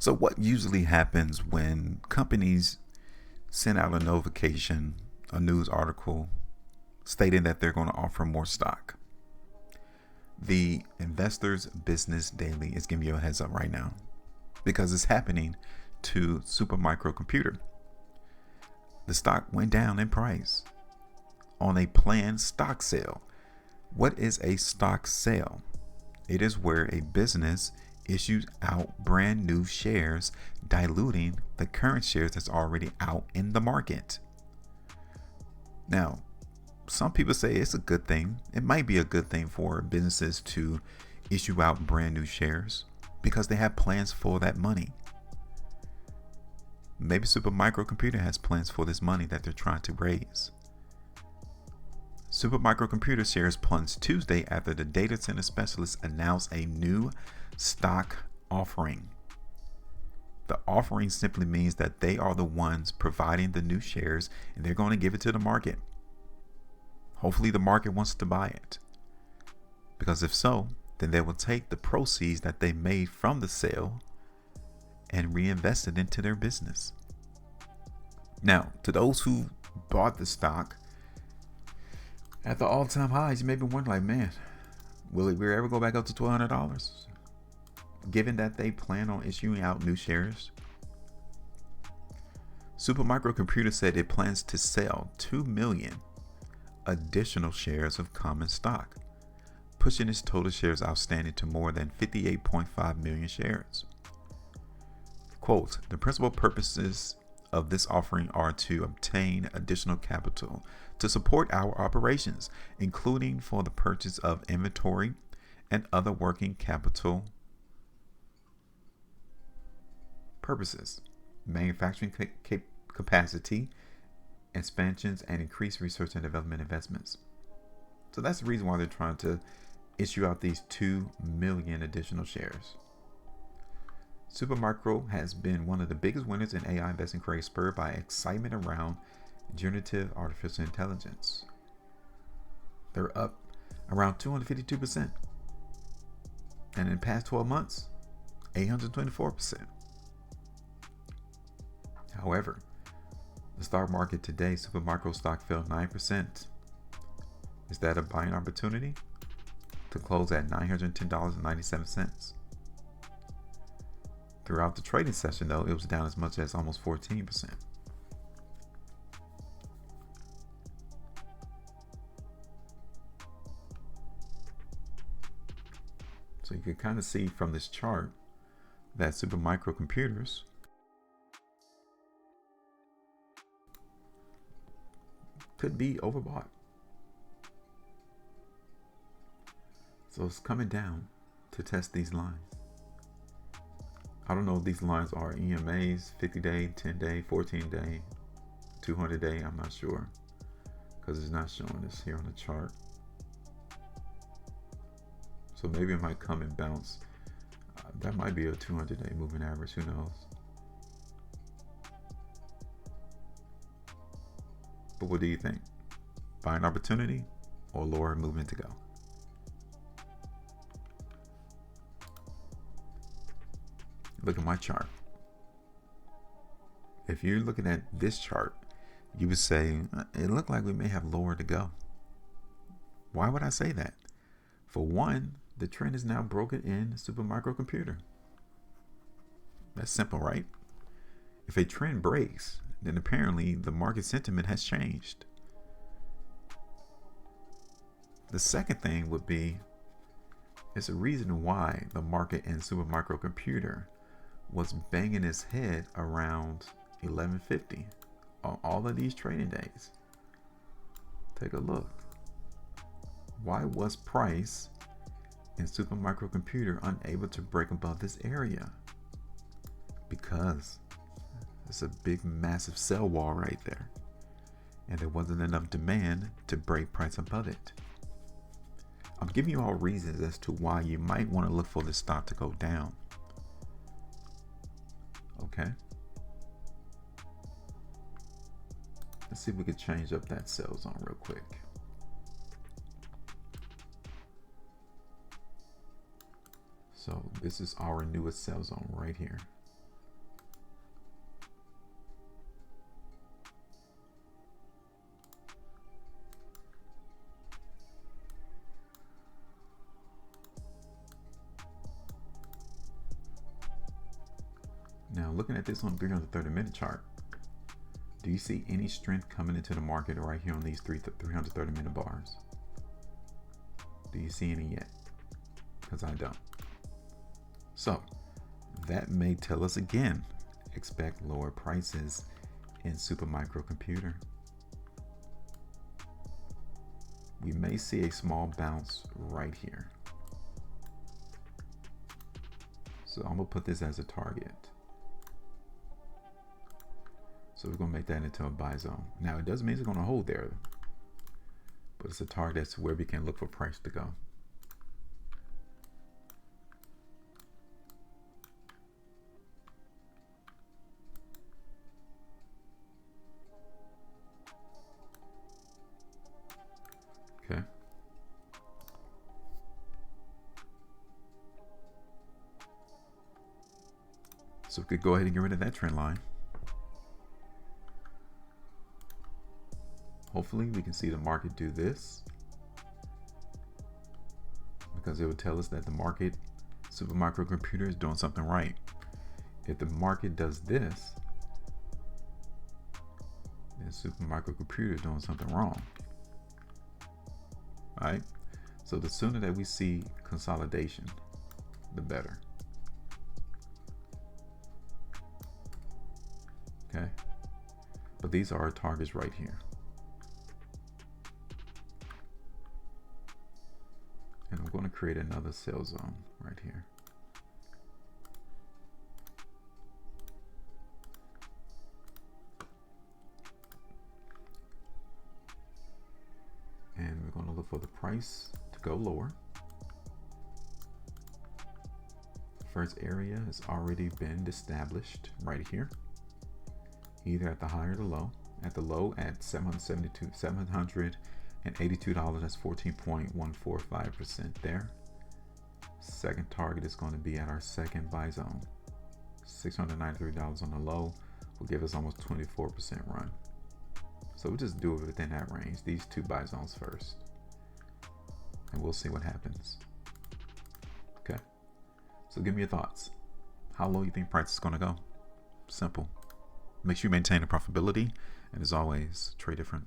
So what usually happens when companies send out a notification, a news article stating that they're going to offer more stock? The Investors Business Daily is giving you a heads up right now because it's happening to Supermicro Computer. The stock went down in price on a planned stock sale. What is a stock sale? It is where a business issues out brand new shares, diluting the current shares that's already out in the market. Now, some people say it's a good thing. It might be a good thing for businesses to issue out brand new shares because they have plans for that money. Maybe Supermicro Computer has plans for this money that they're trying to raise. Supermicro Computer shares plunged Tuesday after the data center specialists announced a new stock offering. The offering simply means that they are the ones providing the new shares and they're going to give it to the market. Hopefully the market wants to buy it, because if so, then they will take the proceeds that they made from the sale and reinvest it into their business. Now, to those who bought the stock at the all-time highs, you may be wondering, like, man, will it ever go back up to $1,200? Given that they plan on issuing out new shares. Supermicro Computer said it plans to sell 2 million additional shares of common stock, pushing its total shares outstanding to more than 58.5 million shares. Quote, the principal purposes of this offering are to obtain additional capital to support our operations, including for the purchase of inventory and other working capital purposes, manufacturing capacity expansions, and increased research and development investments. So that's the reason why they're trying to issue out these 2 million additional shares. Supermicro has been one of the biggest winners in AI investing craze, spurred by excitement around generative artificial intelligence. They're up around 252%. And in the past 12 months, 824%. However, the stock market today, Supermicro stock fell 9%. Is that a buying opportunity? To close at $910.97. Throughout the trading session, though, it was down as much as almost 14%. So you can kind of see from this chart that Supermicro computers could be overbought. So it's coming down to test these lines. I don't know if these lines are EMAs, 50-day, 10-day, 14-day, 200-day. I'm not sure because it's not showing this here on the chart. So maybe it might come and bounce. That might be a 200-day moving average. Who knows? But what do you think? Buying opportunity or lower movement to go? Look at my chart. If you're looking at this chart, you would say it looked like we may have lower to go. Why would I say that? For one, the trend is now broken in Supermicro Computer. That's simple, right? If a trend breaks, then apparently the market sentiment has changed. The second thing would be, it's a reason why the market in Supermicro Computer was banging its head around 1150 on all of these trading days. Take a look. Why was price in Supermicro Computer unable to break above this area? Because it's a big massive sell wall right there, and there wasn't enough demand to break price above it. I'm giving you all reasons as to why you might want to look for this stock to go down. Okay, let's see if we could change up that sell zone real quick. So this is our newest sell zone right here. Now, looking at this on 330-minute chart, do you see any strength coming into the market right here on these 330-minute bars? Do you see any yet? Because I don't. So that may tell us again, expect lower prices in Supermicro computer. We may see a small bounce right here. So I'm gonna put this as a target. So we're gonna make that into a buy zone. Now it doesn't mean it's gonna hold there, but it's a target that's where we can look for price to go. Okay. So we could go ahead and get rid of that trend line. Hopefully we can see the market do this, because it would tell us that the market, Supermicro computer, is doing something right. If the market does this, then Supermicro computer is doing something wrong. All right. So the sooner that we see consolidation, the better. Okay. But these are our targets right here. And I'm going to create another sell zone right here. And we're going to look for the price to go lower. The first area has already been established right here, either at the high or the low. At the low at $782, that's 14.145% there. Second target is going to be at our second buy zone. $693 on the low will give us almost 24% run. So we'll just do it within that range, these two buy zones first, and we'll see what happens. Okay, so give me your thoughts. How low you think price is going to go? Simple. Make sure you maintain the profitability, and as always, trade different.